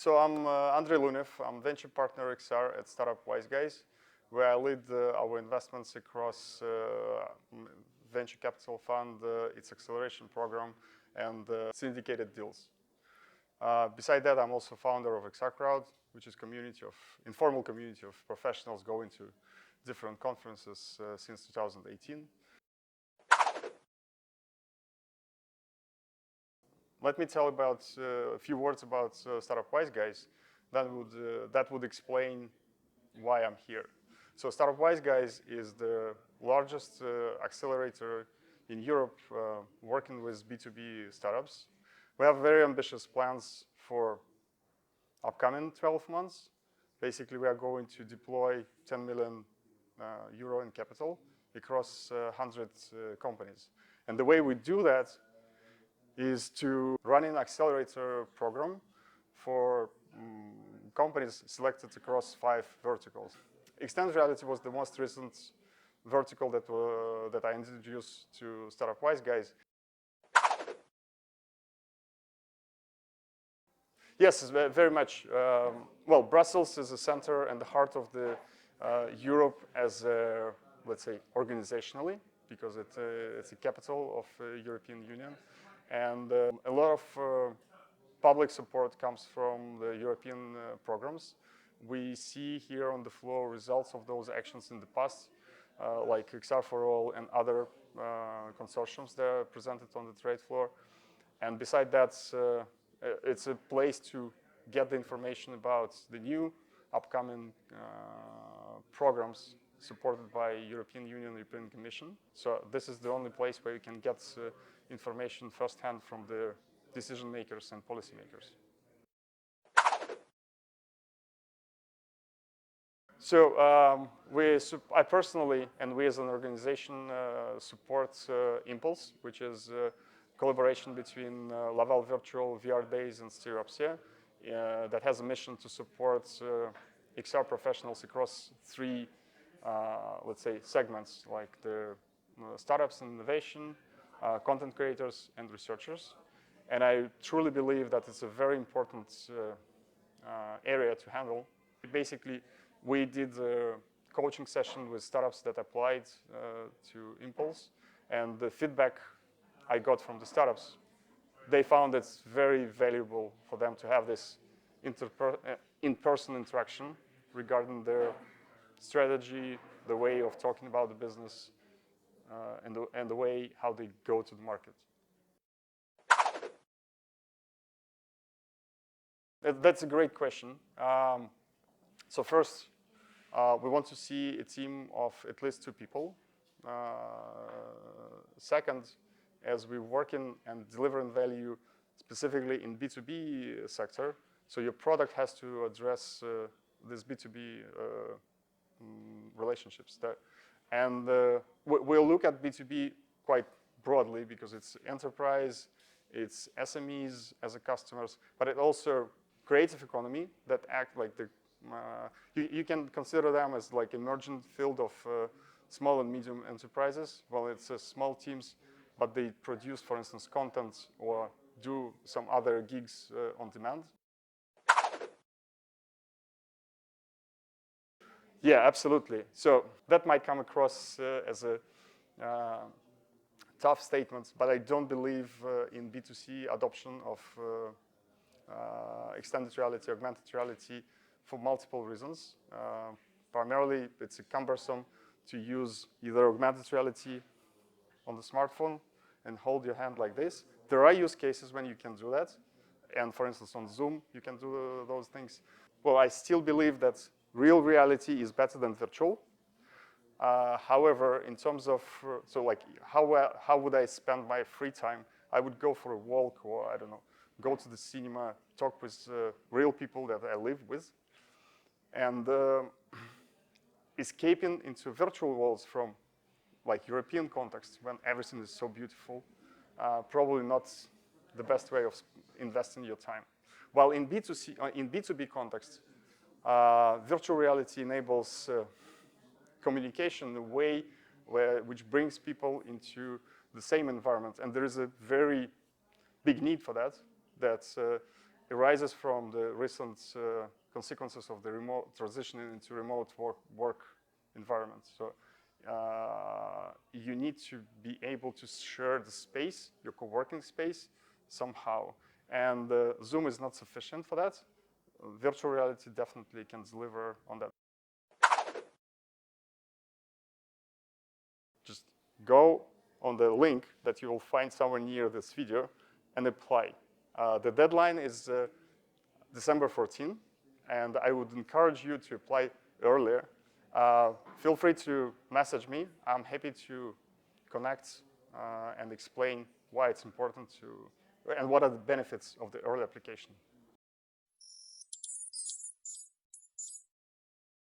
So I'm Andrey LUNEV. I'm venture partner XR at startup Wise Guys, where I lead our investments across venture capital fund, its acceleration program, and syndicated deals. Beside that, I'm also founder of XR Crowd, which is informal community of professionals going to different conferences since 2018. Let me tell about a few words about Startup Wise Guys. That would explain why I'm here. So Startup Wise Guys is the largest accelerator in Europe working with B2B startups. We have very ambitious plans for upcoming 12 months. Basically, we are going to deploy 10 million euro in capital across 100 companies. And the way we do that is to run an accelerator program for companies selected across 5 verticals. Extended reality was the most recent vertical that I introduced to Startup Wise Guys. Yes, very much. Well, Brussels is the center and the heart of the Europe as, let's say, organizationally, because it's the capital of the European Union. And a lot of public support comes from the European programs. We see here on the floor results of those actions in the past, like XR for All and other consortiums that are presented on the trade floor. And beside that, it's a place to get the information about the new upcoming programs supported by European Union, European Commission. So this is the only place where you can get information firsthand from the decision makers and policy makers. So I personally, and we as an organization, support Impulse, which is a collaboration between Laval Virtual, VR Days, and Stereopsia that has a mission to support XR professionals across 3, let's say, segments, like the startups and innovation, content creators, and researchers. And I truly believe that it's a very important area to handle. Basically, we did a coaching session with startups that applied to Impulse, and the feedback I got from the startups, they found it's very valuable for them to have this in-person interaction regarding their strategy, the way of talking about the business, and the way how they go to the market. That's a great question. So first, we want to see a team of at least 2 people. Second, as we're working and delivering value specifically in B2B sector, so your product has to address this B2B relationships. And we'll look at B2B quite broadly because it's enterprise, it's SMEs as a customers, but it also creative economy that act like the, you can consider them as like emergent field of small and medium enterprises. Well, it's small teams, but they produce, for instance, content or do some other gigs on demand. Yeah, absolutely. So that might come across as a tough statement, but I don't believe in B2C adoption of extended reality, augmented reality for multiple reasons. Primarily, it's cumbersome to use either augmented reality on the smartphone and hold your hand like this. There are use cases when you can do that. And for instance, on Zoom, you can do those things. Well, I still believe that real reality is better than virtual. However, in terms of, so like, how would I spend my free time? I would go for a walk, or I don't know, go to the cinema, talk with real people that I live with. And escaping into virtual worlds from like European context when everything is so beautiful, probably not the best way of investing your time. While in B2B context, virtual reality enables communication in a way which brings people into the same environment. And there is a very big need for that arises from the recent consequences of the remote transitioning into remote work environment. So you need to be able to share the space, your co-working space, somehow. And Zoom is not sufficient for that. Virtual reality definitely can deliver on that. Just go on the link that you will find somewhere near this video and apply. The deadline is December 14, and I would encourage you to apply earlier. Feel free to message me. I'm happy to connect and explain why it's important to, and what are the benefits of the early application.